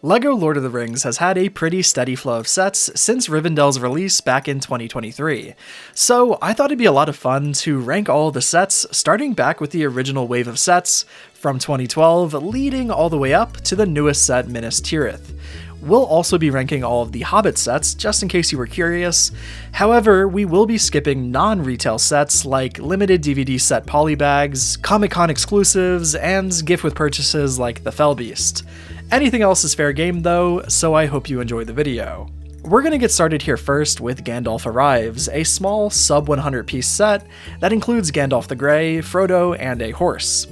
LEGO Lord of the Rings has had a pretty steady flow of sets since Rivendell's release back in 2023, so I thought it'd be a lot of fun to rank all the sets, starting back with the original wave of sets from 2012, leading all the way up to the newest set, Minas Tirith. We'll also be ranking all of the Hobbit sets, just in case you were curious. However, we will be skipping non-retail sets like limited DVD set Polybags, Comic-Con exclusives, and gift with purchases like the Fellbeast. Anything else is fair game though, so I hope you enjoy the video. We're gonna get started here first with Gandalf Arrives, a small sub 100 piece set that includes Gandalf the Grey, Frodo, and a horse.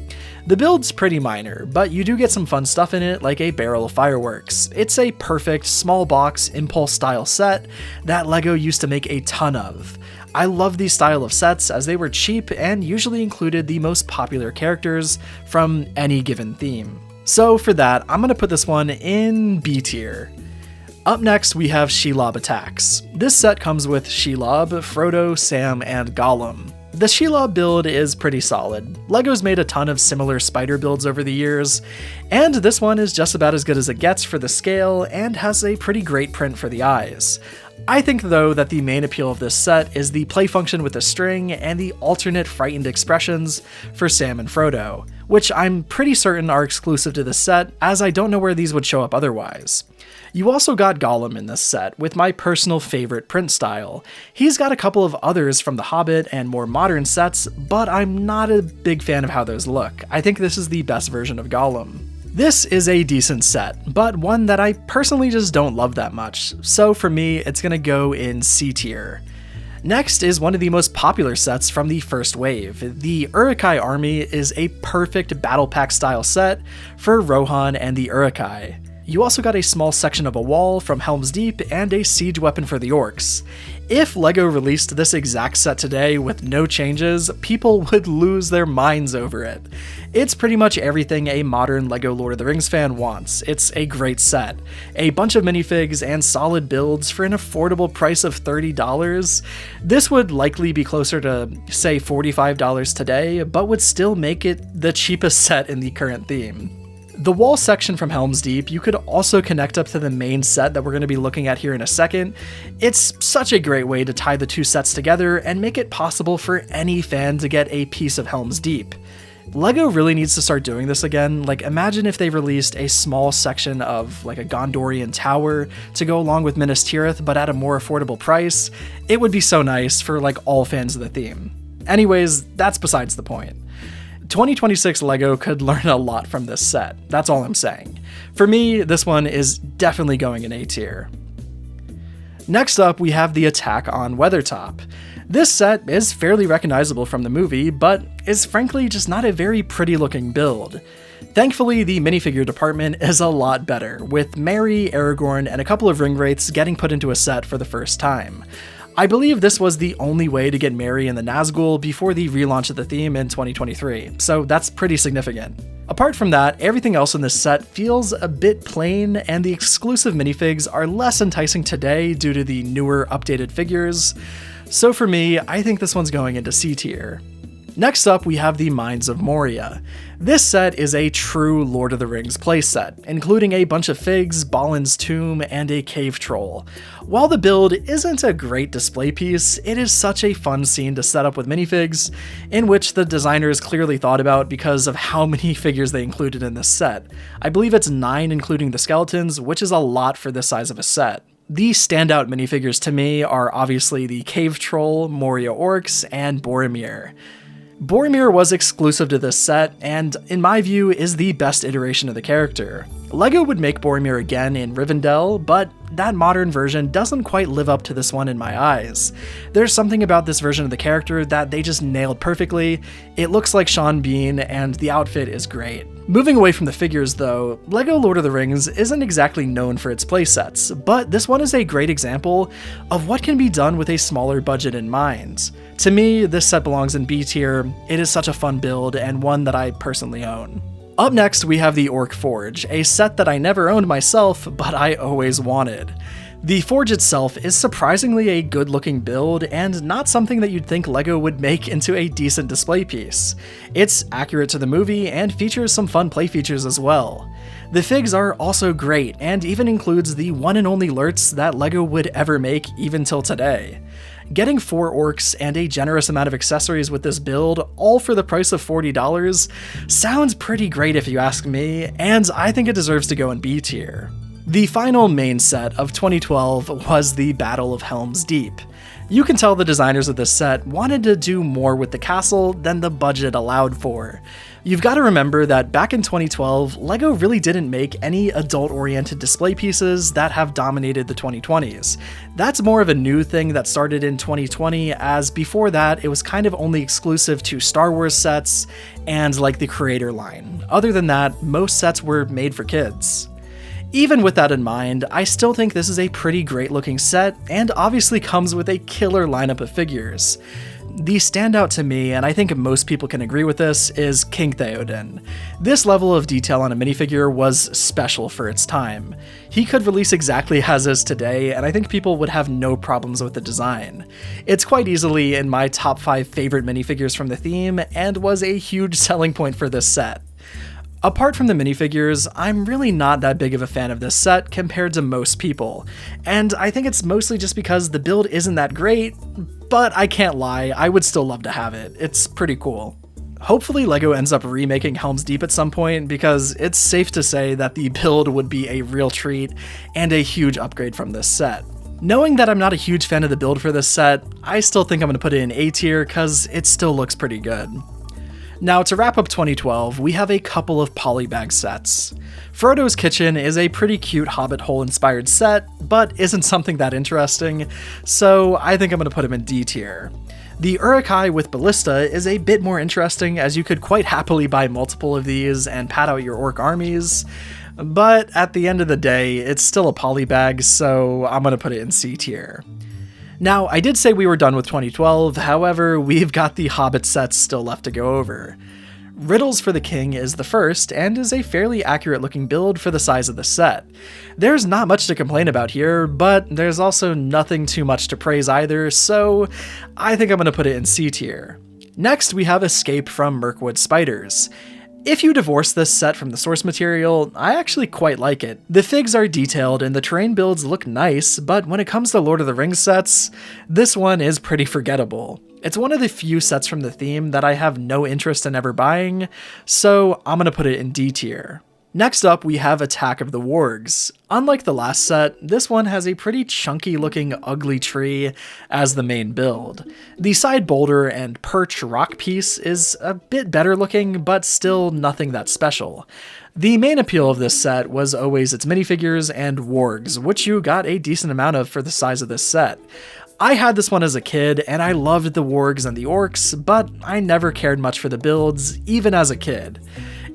The build's pretty minor, but you do get some fun stuff in it like a barrel of fireworks. It's a perfect small box impulse style set that LEGO used to make a ton of. I love these style of sets as they were cheap and usually included the most popular characters from any given theme. So for that, I'm going to put this one in B tier. Up next, we have Shelob Attacks. This set comes with Shelob, Frodo, Sam, and Gollum. The Shelob build is pretty solid. LEGO's made a ton of similar spider builds over the years, and this one is just about as good as it gets for the scale and has a pretty great print for the eyes. I think though that the main appeal of this set is the play function with the string and the alternate frightened expressions for Sam and Frodo, which I'm pretty certain are exclusive to this set, as I don't know where these would show up otherwise. You also got Gollum in this set, with my personal favorite print style. He's got a couple of others from the Hobbit and more modern sets, but I'm not a big fan of how those look. I think this is the best version of Gollum. This is a decent set, but one that I personally just don't love that much, so for me, it's gonna go in C tier. Next is one of the most popular sets from the first wave. The Uruk Hai Army is a perfect battle pack style set for Rohan and the Urukhai. You also got a small section of a wall from Helm's Deep and a siege weapon for the orcs. If LEGO released this exact set today with no changes, people would lose their minds over it. It's pretty much everything a modern LEGO Lord of the Rings fan wants. It's a great set. A bunch of minifigs and solid builds for an affordable price of $30. This would likely be closer to, say, $45 today, but would still make it the cheapest set in the current theme. The wall section from Helm's Deep you could also connect up to the main set that we're going to be looking at here in a second. It's such a great way to tie the two sets together and make it possible for any fan to get a piece of Helm's Deep. LEGO really needs to start doing this again. Like, imagine if they released a small section of like a Gondorian tower to go along with Minas Tirith, but at a more affordable price. It would be so nice for like all fans of the theme. Anyways, that's besides the point. 2026 LEGO could learn a lot from this set, that's all I'm saying. For me, this one is definitely going in A tier. Next up, we have the attack on Weathertop. This set is fairly recognizable from the movie, but is frankly just not a very pretty looking build. Thankfully, the minifigure department is a lot better, with Merry, Aragorn, and a couple of ring wraiths getting put into a set for the first time. I believe this was the only way to get Merry and the Nazgul before the relaunch of the theme in 2023, so that's pretty significant. Apart from that, everything else in this set feels a bit plain, and the exclusive minifigs are less enticing today due to the newer, updated figures. So for me, I think this one's going into C tier. Next up, we have the Mines of Moria. This set is a true Lord of the Rings playset, including a bunch of figs, Balin's tomb, and a cave troll. While the build isn't a great display piece, it is such a fun scene to set up with minifigs, in which the designers clearly thought about because of how many figures they included in this set. I believe it's 9 including the skeletons, which is a lot for this size of a set. The standout minifigures to me are obviously the cave troll, Moria orcs, and Boromir. Boromir was exclusive to this set, and in my view is the best iteration of the character. LEGO would make Boromir again in Rivendell, but that modern version doesn't quite live up to this one in my eyes. There's something about this version of the character that they just nailed perfectly. It looks like Sean Bean, and the outfit is great. Moving away from the figures though, LEGO Lord of the Rings isn't exactly known for its playsets, but this one is a great example of what can be done with a smaller budget in mind. To me, this set belongs in B tier. It is such a fun build, and one that I personally own. Up next, we have the Orc Forge, a set that I never owned myself, but I always wanted. The Forge itself is surprisingly a good-looking build, and not something that you'd think LEGO would make into a decent display piece. It's accurate to the movie, and features some fun play features as well. The figs are also great, and even includes the one and only lurts that LEGO would ever make even till today. Getting 4 orcs and a generous amount of accessories with this build, all for the price of $40, sounds pretty great if you ask me, and I think it deserves to go in B tier. The final main set of 2012 was the Battle of Helm's Deep. You can tell the designers of this set wanted to do more with the castle than the budget allowed for. You've got to remember that back in 2012, LEGO really didn't make any adult-oriented display pieces that have dominated the 2020s. That's more of a new thing that started in 2020, as before that, it was kind of only exclusive to Star Wars sets and like the Creator line. Other than that, most sets were made for kids. Even with that in mind, I still think this is a pretty great looking set, and obviously comes with a killer lineup of figures. The standout to me, and I think most people can agree with this, is King Theoden. This level of detail on a minifigure was special for its time. He could release exactly as is today, and I think people would have no problems with the design. It's quite easily in my top 5 favorite minifigures from the theme, and was a huge selling point for this set. Apart from the minifigures, I'm really not that big of a fan of this set compared to most people, and I think it's mostly just because the build isn't that great, but I can't lie, I would still love to have it. It's pretty cool. Hopefully LEGO ends up remaking Helm's Deep at some point, because it's safe to say that the build would be a real treat and a huge upgrade from this set. Knowing that I'm not a huge fan of the build for this set, I still think I'm going to put it in A tier because it still looks pretty good. Now, to wrap up 2012, we have a couple of Polybag sets. Frodo's Kitchen is a pretty cute Hobbit hole inspired set, but isn't something that interesting, so I think I'm going to put him in D tier. The Urukhai with Ballista is a bit more interesting, as you could quite happily buy multiple of these and pad out your orc armies, but at the end of the day, it's still a Polybag, so I'm going to put it in C tier. Now, I did say we were done with 2012, however, we've got the Hobbit sets still left to go over. Riddles for the King is the first, and is a fairly accurate looking build for the size of the set. There's not much to complain about here, but there's also nothing too much to praise either, so I think I'm going to put it in C tier. Next, we have Escape from Mirkwood Spiders. If you divorce this set from the source material, I actually quite like it. The figs are detailed and the terrain builds look nice, but when it comes to Lord of the Rings sets, this one is pretty forgettable. It's one of the few sets from the theme that I have no interest in ever buying, so I'm gonna put it in D tier. Next up, we have Attack of the Wargs. Unlike the last set, this one has a pretty chunky looking ugly tree as the main build. The side boulder and perch rock piece is a bit better looking, but still nothing that special. The main appeal of this set was always its minifigures and wargs, which you got a decent amount of for the size of this set. I had this one as a kid, and I loved the wargs and the orcs, but I never cared much for the builds, even as a kid.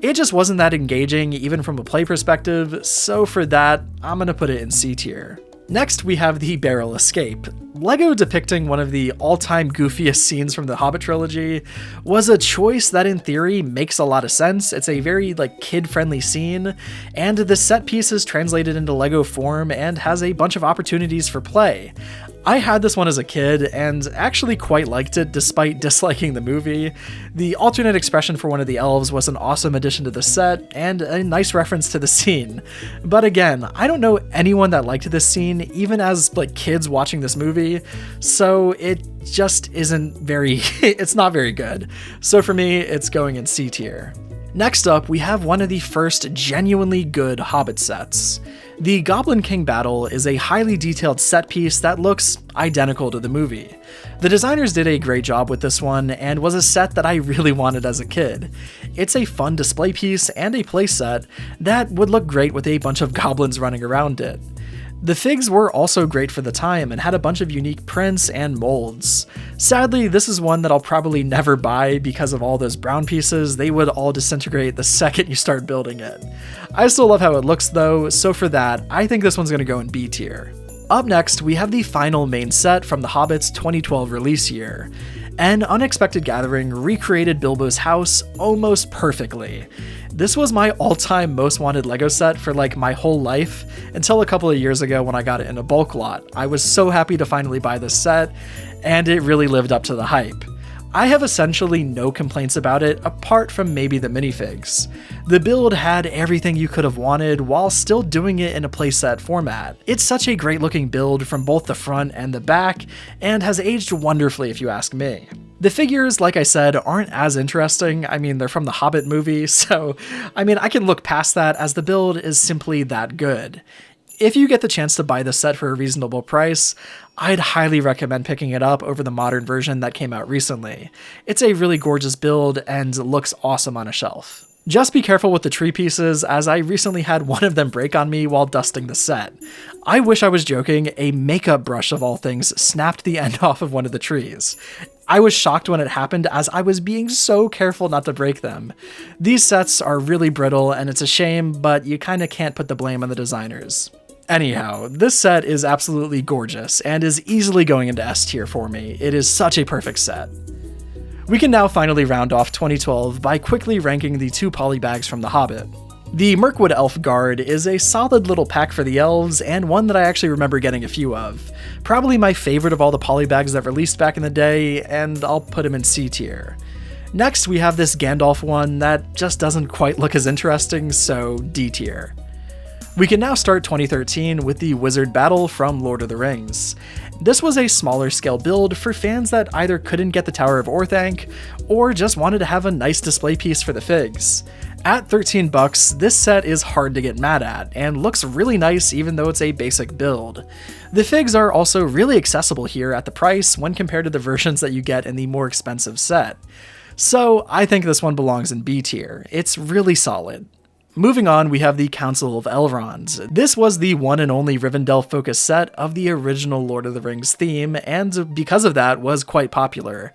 It just wasn't that engaging, even from a play perspective, so for that, I'm gonna put it in C tier. Next, we have the Barrel Escape. LEGO depicting one of the all-time goofiest scenes from the Hobbit trilogy was a choice that in theory makes a lot of sense. It's a very kid-friendly scene, and the set piece is translated into LEGO form and has a bunch of opportunities for play. I had this one as a kid and actually quite liked it despite disliking the movie. The alternate expression for one of the elves was an awesome addition to the set and a nice reference to the scene. But again, I don't know anyone that liked this scene, even as kids watching this movie, so it just isn't it's not very good. So for me, it's going in C tier. Next up, we have one of the first genuinely good Hobbit sets. The Goblin King Battle is a highly detailed set piece that looks identical to the movie. The designers did a great job with this one, and was a set that I really wanted as a kid. It's a fun display piece and a playset that would look great with a bunch of goblins running around it. The figs were also great for the time and had a bunch of unique prints and molds. Sadly, this is one that I'll probably never buy because of all those brown pieces. They would all disintegrate the second you start building it. I still love how it looks though, so for that, I think this one's gonna go in B tier. Up next, we have the final main set from The Hobbit's 2012 release year. An Unexpected Gathering recreated Bilbo's house almost perfectly. This was my all-time most wanted LEGO set for my whole life, until a couple of years ago when I got it in a bulk lot. I was so happy to finally buy this set, and it really lived up to the hype. I have essentially no complaints about it apart from maybe the minifigs. The build had everything you could have wanted while still doing it in a playset format. It's such a great looking build from both the front and the back, and has aged wonderfully if you ask me. The figures, like I said, aren't as interesting. I mean, they're from the Hobbit movie, so I can look past that as the build is simply that good. If you get the chance to buy the set for a reasonable price, I'd highly recommend picking it up over the modern version that came out recently. It's a really gorgeous build and looks awesome on a shelf. Just be careful with the tree pieces, as I recently had one of them break on me while dusting the set. I wish I was joking, a makeup brush of all things snapped the end off of one of the trees. I was shocked when it happened, as I was being so careful not to break them. These sets are really brittle and it's a shame, but you kinda can't put the blame on the designers. Anyhow, this set is absolutely gorgeous and is easily going into S tier for me. It is such a perfect set. We can now finally round off 2012 by quickly ranking the 2 polybags from The Hobbit. The Mirkwood Elf Guard is a solid little pack for the elves, and one that I actually remember getting a few of. Probably my favorite of all the polybags that released back in the day, and I'll put him in C tier. Next, we have this Gandalf one that just doesn't quite look as interesting, so D tier. We can now start 2013 with the Wizard Battle from Lord of the Rings. This was a smaller scale build for fans that either couldn't get the Tower of Orthanc, or just wanted to have a nice display piece for the figs. At $13, this set is hard to get mad at, and looks really nice even though it's a basic build. The figs are also really accessible here at the price when compared to the versions that you get in the more expensive set. So I think this one belongs in B tier. It's really solid. Moving on, we have the Council of Elrond. This was the one and only Rivendell-focused set of the original Lord of the Rings theme, and because of that, was quite popular.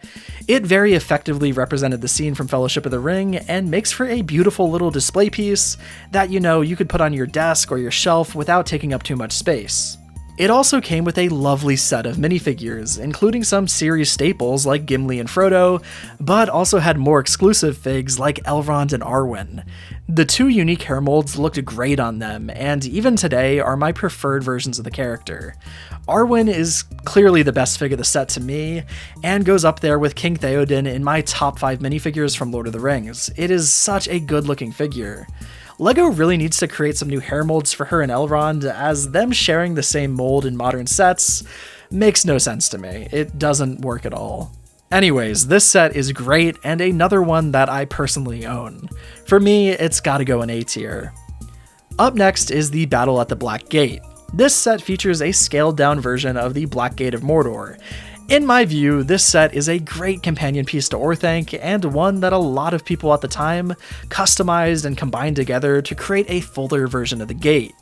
It very effectively represented the scene from Fellowship of the Ring, and makes for a beautiful little display piece that, you could put on your desk or your shelf without taking up too much space. It also came with a lovely set of minifigures, including some series staples like Gimli and Frodo, but also had more exclusive figs like Elrond and Arwen. The 2 unique hair molds looked great on them, and even today are my preferred versions of the character. Arwen is clearly the best fig of the set to me, and goes up there with King Theoden in my top 5 minifigures from Lord of the Rings. It is such a good looking figure. LEGO really needs to create some new hair molds for her and Elrond, as them sharing the same mold in modern sets makes no sense to me. It doesn't work at all. Anyways, this set is great, and another one that I personally own. For me, it's gotta go in A tier. Up next is the Battle at the Black Gate. This set features a scaled down version of the Black Gate of Mordor. In my view, this set is a great companion piece to Orthanc, and one that a lot of people at the time customized and combined together to create a fuller version of the gate.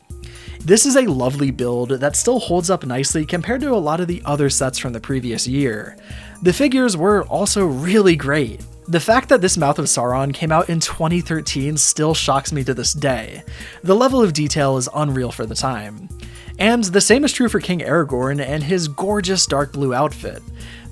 This is a lovely build that still holds up nicely compared to a lot of the other sets from the previous year. The figures were also really great. The fact that this Mouth of Sauron came out in 2013 still shocks me to this day. The level of detail is unreal for the time. And the same is true for King Aragorn and his gorgeous dark blue outfit.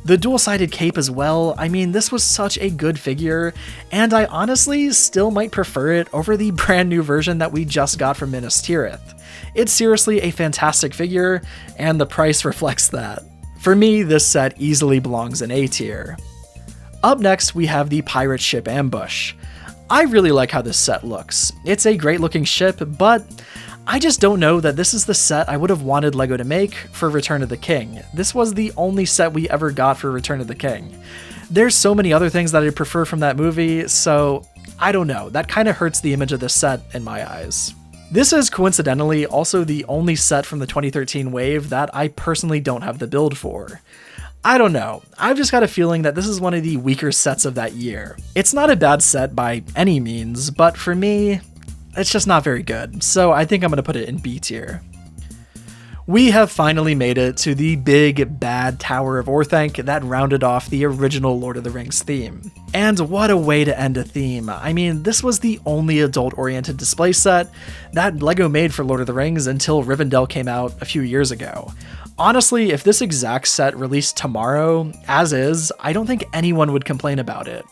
The dual-sided cape as well. This was such a good figure, and I honestly still might prefer it over the brand new version that we just got from Minas Tirith. It's seriously a fantastic figure, and the price reflects that. For me, this set easily belongs in A tier. Up next, we have the Pirate Ship Ambush. I really like how this set looks. It's a great looking ship, but I just don't know that this is the set I would have wanted LEGO to make for Return of the King. This was the only set we ever got for Return of the King. There's so many other things that I prefer from that movie, so I don't know, that kind of hurts the image of this set in my eyes. This is coincidentally also the only set from the 2013 wave that I personally don't have the build for. I don't know, I've just got a feeling that this is one of the weaker sets of that year. It's not a bad set by any means, but for me, it's just not very good, so I think I'm going to put it in B tier. We have finally made it to the big, bad Tower of Orthanc that rounded off the original Lord of the Rings theme. And what a way to end a theme. This was the only adult-oriented display set that LEGO made for Lord of the Rings until Rivendell came out a few years ago. Honestly, if this exact set released tomorrow, as is, I don't think anyone would complain about it.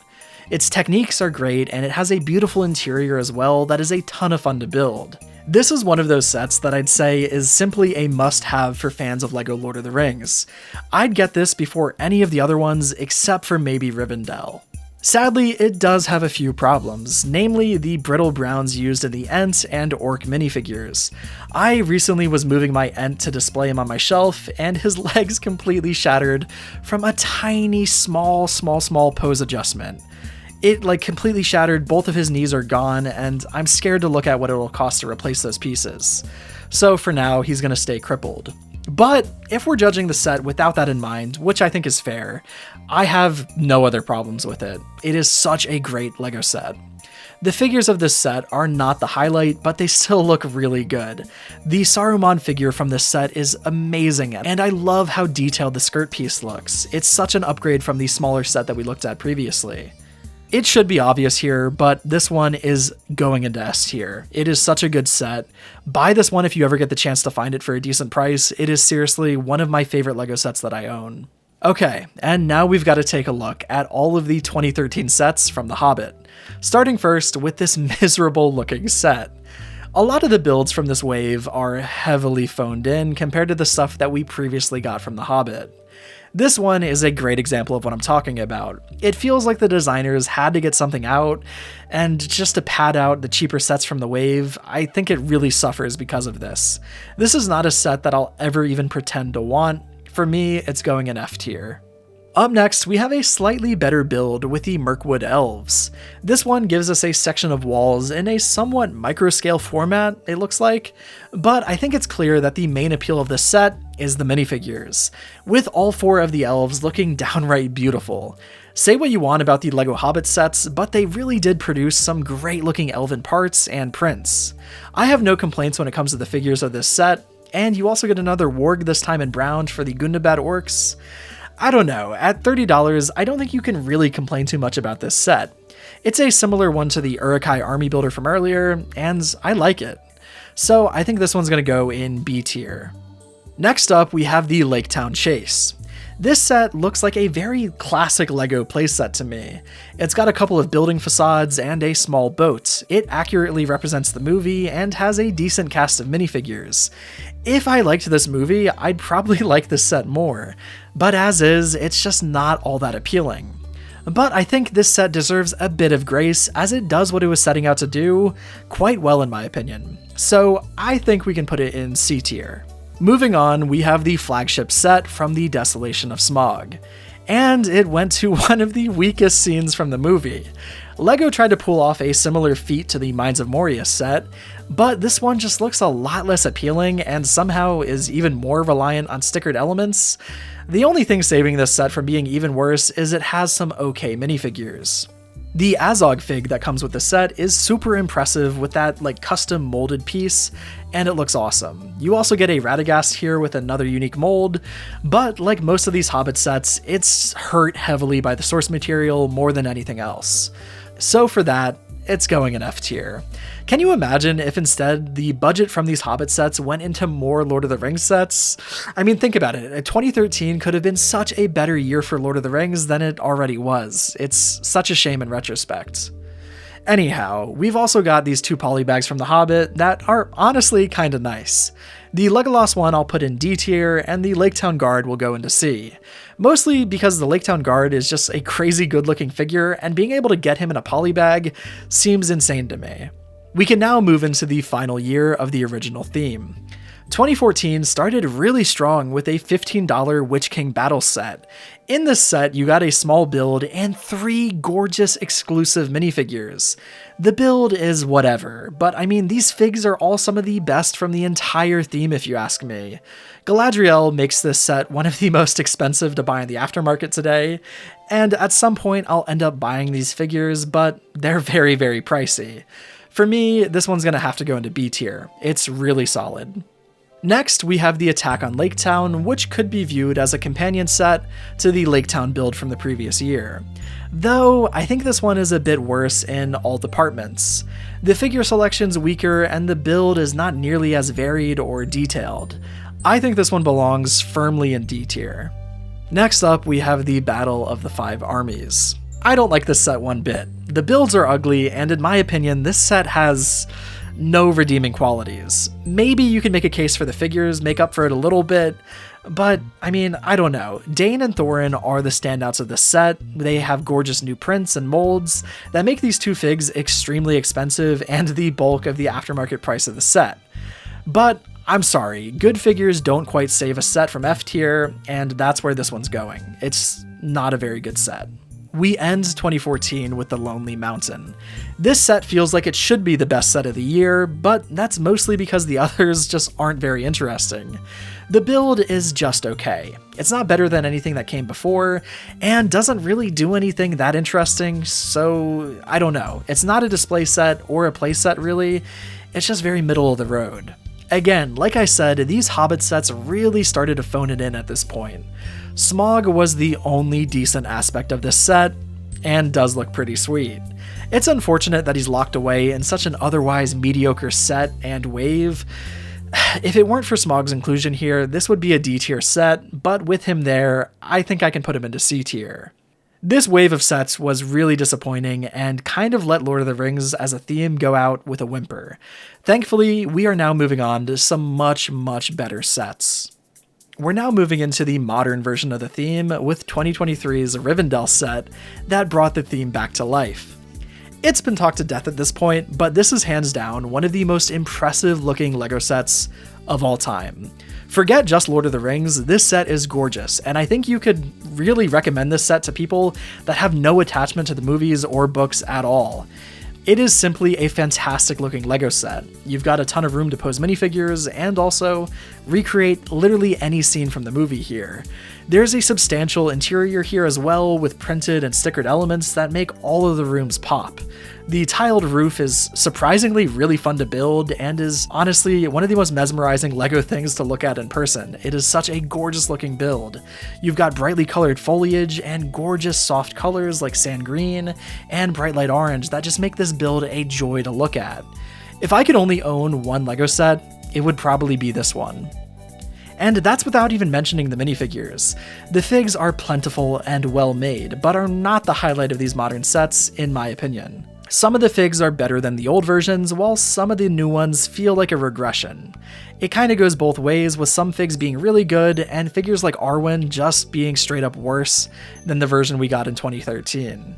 Its techniques are great, and it has a beautiful interior as well that is a ton of fun to build. This is one of those sets that I'd say is simply a must-have for fans of LEGO Lord of the Rings. I'd get this before any of the other ones except for maybe Rivendell. Sadly, it does have a few problems, namely the brittle browns used in the Ent and Orc minifigures. I recently was moving my Ent to display him on my shelf, and his legs completely shattered from a tiny small pose adjustment. It completely shattered, both of his knees are gone, and I'm scared to look at what it'll cost to replace those pieces. So for now, he's gonna stay crippled. But if we're judging the set without that in mind, which I think is fair, I have no other problems with it. It is such a great LEGO set. The figures of this set are not the highlight, but they still look really good. The Saruman figure from this set is amazing, and I love how detailed the skirt piece looks. It's such an upgrade from the smaller set that we looked at previously. It should be obvious here, but this one is going into S tier. It is such a good set. Buy this one if you ever get the chance to find it for a decent price. It is seriously one of my favorite LEGO sets that I own. Okay, and now we've got to take a look at all of the 2013 sets from The Hobbit. Starting first with this miserable looking set. A lot of the builds from this wave are heavily phoned in compared to the stuff that we previously got from The Hobbit. This one is a great example of what I'm talking about. It feels like the designers had to get something out, and just to pad out the cheaper sets from the wave, I think it really suffers because of this. This is not a set that I'll ever even pretend to want. For me, it's going in F tier. Up next, we have a slightly better build with the Mirkwood Elves. This one gives us a section of walls in a somewhat micro-scale format, it looks like, but I think it's clear that the main appeal of this set is the minifigures, with all 4 of the elves looking downright beautiful. Say what you want about the LEGO Hobbit sets, but they really did produce some great looking elven parts and prints. I have no complaints when it comes to the figures of this set, and you also get another warg this time in brown for the Gundabad orcs. I don't know, at $30, I don't think you can really complain too much about this set. It's a similar one to the Uruk Hai Army builder from earlier, and I like it. So I think this one's gonna go in B tier. Next up, we have the Laketown Chase. This set looks like a very classic LEGO playset to me. It's got a couple of building facades and a small boat. It accurately represents the movie and has a decent cast of minifigures. If I liked this movie, I'd probably like this set more, but as is, it's just not all that appealing. But I think this set deserves a bit of grace, as it does what it was setting out to do quite well in my opinion. So I think we can put it in C tier. Moving on, we have the flagship set from the Desolation of Smaug. And it went to one of the weakest scenes from the movie. LEGO tried to pull off a similar feat to the Mines of Moria set, but this one just looks a lot less appealing and somehow is even more reliant on stickered elements. The only thing saving this set from being even worse is it has some okay minifigures. The Azog fig that comes with the set is super impressive with that custom molded piece, and it looks awesome. You also get a Radagast here with another unique mold, but like most of these Hobbit sets, it's hurt heavily by the source material more than anything else. So for that, it's going in F tier. Can you imagine if instead the budget from these Hobbit sets went into more Lord of the Rings sets? I mean, think about it. 2013 could have been such a better year for Lord of the Rings than it already was. It's such a shame in retrospect. Anyhow, we've also got these 2 Polybags from The Hobbit that are honestly kinda nice. The Legolas one I'll put in D tier, and the Laketown Guard will go into C. Mostly because the Laketown Guard is just a crazy good looking figure, and being able to get him in a polybag seems insane to me. We can now move into the final year of the original theme. 2014 started really strong with a $15 Witch King battle set. In this set, you got a small build and 3 gorgeous exclusive minifigures. The build is whatever, but I mean, these figs are all some of the best from the entire theme if you ask me. Galadriel makes this set one of the most expensive to buy in the aftermarket today, and at some point I'll end up buying these figures, but they're very, very pricey. For me, this one's gonna have to go into B tier. It's really solid. Next, we have the attack on Laketown, which could be viewed as a companion set to the Laketown build from the previous year. Though, I think this one is a bit worse in all departments. The figure selection's weaker and the build is not nearly as varied or detailed. I think this one belongs firmly in D tier. Next up, we have the Battle of the 5 Armies. I don't like this set one bit. The builds are ugly, and in my opinion, this set has No redeeming qualities. Maybe you can make a case for the figures, make up for it a little bit, but I mean, I don't know. Dane and Thorin are the standouts of the set. They have gorgeous new prints and molds that make these two figs extremely expensive and the bulk of the aftermarket price of the set. But I'm sorry, good figures don't quite save a set from F tier, and that's where this one's going. It's not a very good set. We end 2014 with the Lonely Mountain. This set feels like it should be the best set of the year, but that's mostly because the others just aren't very interesting. The build is just okay. It's not better than anything that came before, and doesn't really do anything that interesting, so I don't know. It's not a display set or a play set really, it's just very middle of the road. Again, like I said, these Hobbit sets really started to phone it in at this point. Smaug was the only decent aspect of this set, and does look pretty sweet. It's unfortunate that he's locked away in such an otherwise mediocre set and wave. If it weren't for Smaug's inclusion here, this would be a D tier set, but with him there, I think I can put him into C tier. This wave of sets was really disappointing and kind of let Lord of the Rings as a theme go out with a whimper. Thankfully, we are now moving on to some much better sets. We're now moving into the modern version of the theme with 2023's Rivendell set that brought the theme back to life. It's been talked to death at this point, but this is hands down one of the most impressive looking LEGO sets of all time. Forget just Lord of the Rings, this set is gorgeous, and I think you could really recommend this set to people that have no attachment to the movies or books at all. It is simply a fantastic looking LEGO set. You've got a ton of room to pose minifigures and also recreate literally any scene from the movie here. There's a substantial interior here as well with printed and stickered elements that make all of the rooms pop. The tiled roof is surprisingly really fun to build and is honestly one of the most mesmerizing LEGO things to look at in person. It is such a gorgeous looking build. You've got brightly colored foliage and gorgeous soft colors like sand green and bright light orange that just make this build a joy to look at. If I could only own one LEGO set, it would probably be this one. And that's without even mentioning the minifigures. The figs are plentiful and well made, but are not the highlight of these modern sets, in my opinion. Some of the figs are better than the old versions, while some of the new ones feel like a regression. It kinda goes both ways, with some figs being really good, and figures like Arwen just being straight up worse than the version we got in 2013.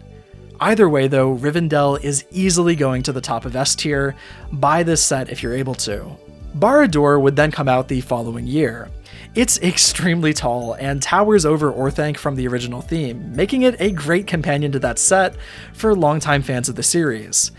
Either way though, Rivendell is easily going to the top of S tier. Buy this set if you're able to. Barad Dur would then come out the following year. It's extremely tall and towers over Orthanc from the original theme, making it a great companion to that set for longtime fans of the series.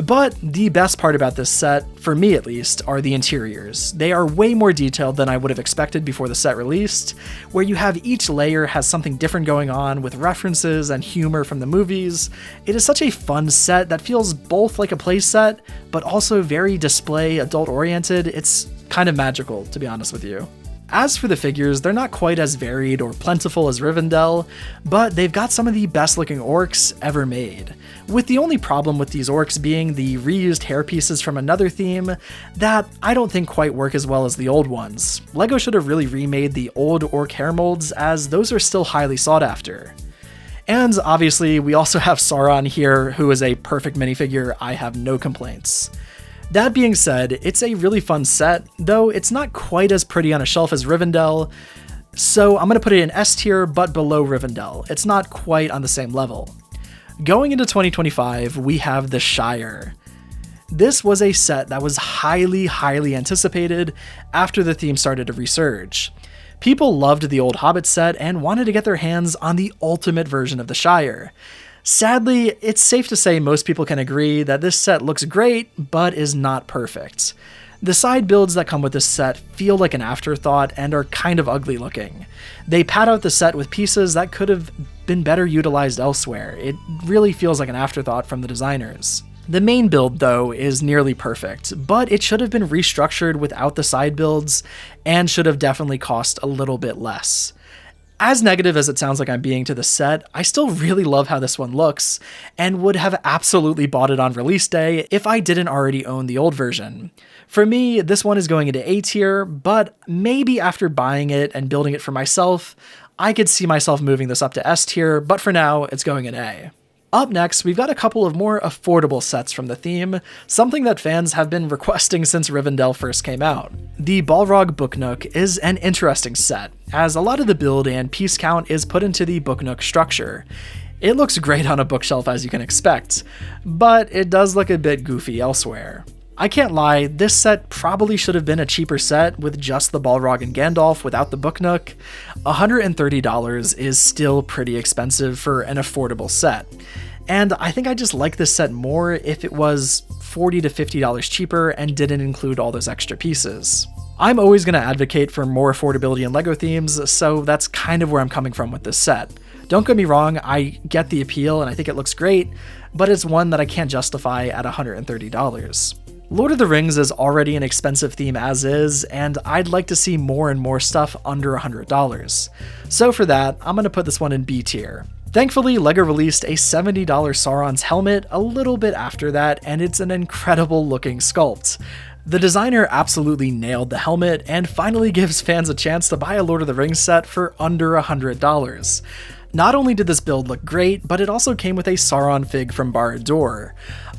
But the best part about this set, for me at least, are the interiors. They are way more detailed than I would have expected before the set released, where you have each layer has something different going on with references and humor from the movies. It is such a fun set that feels both like a play set, but also very display, adult oriented. It's kind of magical, to be honest with you. As for the figures, they're not quite as varied or plentiful as Rivendell, but they've got some of the best looking orcs ever made, with the only problem with these orcs being the reused hairpieces from another theme that I don't think quite work as well as the old ones. LEGO should have really remade the old orc hair molds, as those are still highly sought after. And obviously, we also have Sauron here, who is a perfect minifigure. I have no complaints. That being said, it's a really fun set, though it's not quite as pretty on a shelf as Rivendell, so I'm going to put it in S tier but below Rivendell. It's not quite on the same level. Going into 2025, we have the Shire. This was a set that was highly anticipated after the theme started to resurge. People loved the old Hobbit set and wanted to get their hands on the ultimate version of the Shire. Sadly, it's safe to say most people can agree that this set looks great, but is not perfect. The side builds that come with this set feel like an afterthought and are kind of ugly looking. They pad out the set with pieces that could have been better utilized elsewhere. It really feels like an afterthought from the designers. The main build, though, is nearly perfect, but it should have been restructured without the side builds and should have definitely cost a little bit less. As negative as it sounds like I'm being to the set, I still really love how this one looks, and would have absolutely bought it on release day if I didn't already own the old version. For me, this one is going into A tier, but maybe after buying it and building it for myself, I could see myself moving this up to S tier, but for now, it's going in A. Up next, we've got a couple of more affordable sets from the theme, something that fans have been requesting since Rivendell first came out. The Balrog Book Nook is an interesting set, as a lot of the build and piece count is put into the Book Nook structure. It looks great on a bookshelf as you can expect, but it does look a bit goofy elsewhere. I can't lie, this set probably should have been a cheaper set with just the Balrog and Gandalf without the Book Nook. $130 is still pretty expensive for an affordable set. And I think I just like this set more if it was $40 to $50 cheaper and didn't include all those extra pieces. I'm always going to advocate for more affordability in LEGO themes, so that's kind of where I'm coming from with this set. Don't get me wrong, I get the appeal and I think it looks great, but it's one that I can't justify at $130. Lord of the Rings is already an expensive theme as is, and I'd like to see more and more stuff under $100. So for that, I'm going to put this one in B tier. Thankfully, LEGO released a $70 Sauron's helmet a little bit after that, and it's an incredible looking sculpt. The designer absolutely nailed the helmet and finally gives fans a chance to buy a Lord of the Rings set for under $100. Not only did this build look great, but it also came with a Sauron fig from Barad Dur.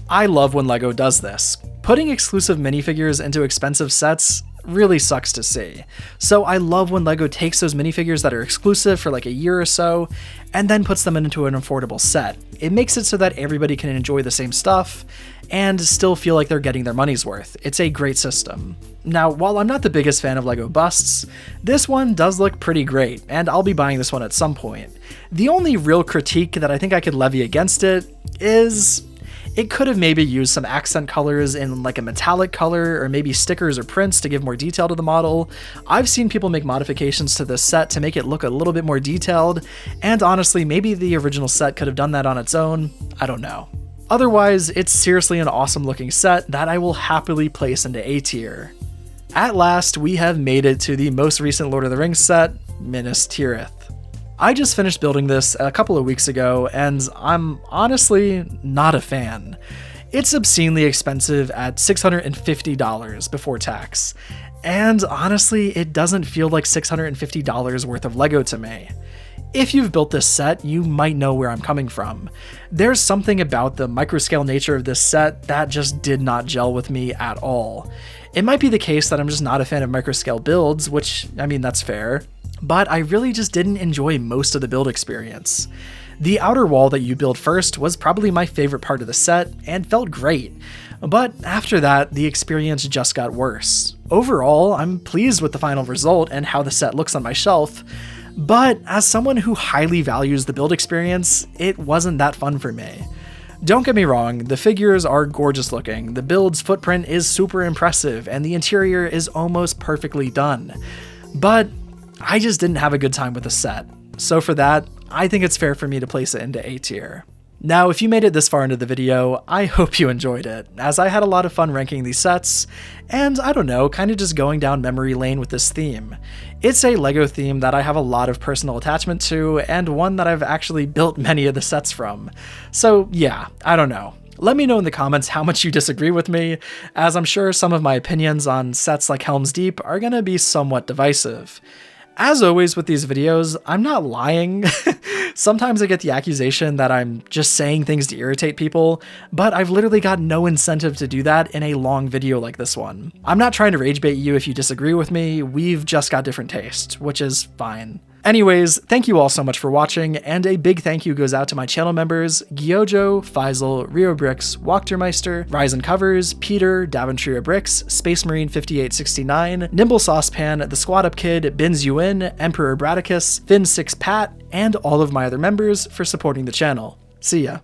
I love when LEGO does this. Putting exclusive minifigures into expensive sets really sucks to see. So I love when LEGO takes those minifigures that are exclusive for like a year or so, and then puts them into an affordable set. It makes it so that everybody can enjoy the same stuff, and still feel like they're getting their money's worth. It's a great system. Now, while I'm not the biggest fan of LEGO busts, this one does look pretty great, and I'll be buying this one at some point. The only real critique that I think I could levy against it is it could have maybe used some accent colors in like a metallic color, or maybe stickers or prints to give more detail to the model. I've seen people make modifications to this set to make it look a little bit more detailed, and honestly, maybe the original set could have done that on its own. I don't know. Otherwise, it's seriously an awesome looking set that I will happily place into A tier. At last, we have made it to the most recent Lord of the Rings set, Minas Tirith. I just finished building this a couple of weeks ago, and I'm honestly not a fan. It's obscenely expensive at $650 before tax, and honestly, it doesn't feel like $650 worth of LEGO to me. If you've built this set, you might know where I'm coming from. There's something about the microscale nature of this set that just did not gel with me at all. It might be the case that I'm just not a fan of microscale builds, which, I mean, that's fair, but I really just didn't enjoy most of the build experience. The outer wall that you build first was probably my favorite part of the set and felt great, but after that, the experience just got worse. Overall, I'm pleased with the final result and how the set looks on my shelf, but as someone who highly values the build experience, it wasn't that fun for me. Don't get me wrong, the figures are gorgeous looking, the build's footprint is super impressive, and the interior is almost perfectly done, but I just didn't have a good time with the set. So for that, I think it's fair for me to place it into A tier. Now, if you made it this far into the video, I hope you enjoyed it, as I had a lot of fun ranking these sets, and I don't know, kind of just going down memory lane with this theme. It's a LEGO theme that I have a lot of personal attachment to, and one that I've actually built many of the sets from. So yeah, I don't know. Let me know in the comments how much you disagree with me, as I'm sure some of my opinions on sets like Helm's Deep are gonna be somewhat divisive. As always with these videos, I'm not lying. Sometimes I get the accusation that I'm just saying things to irritate people, but I've literally got no incentive to do that in a long video like this one. I'm not trying to rage bait you if you disagree with me, we've just got different tastes, which is fine. Anyways, thank you all so much for watching, and a big thank you goes out to my channel members, Gyojo, Faisal, Rio Bricks, Walktermeister, Ryzen Covers, Peter, Daventria Bricks, Space Marine 5869, Nimble Saucepan, The Squad Up Kid, Binz Yuen, Emperor Bradicus, Finn6 Pat, and all of my other members for supporting the channel. See ya.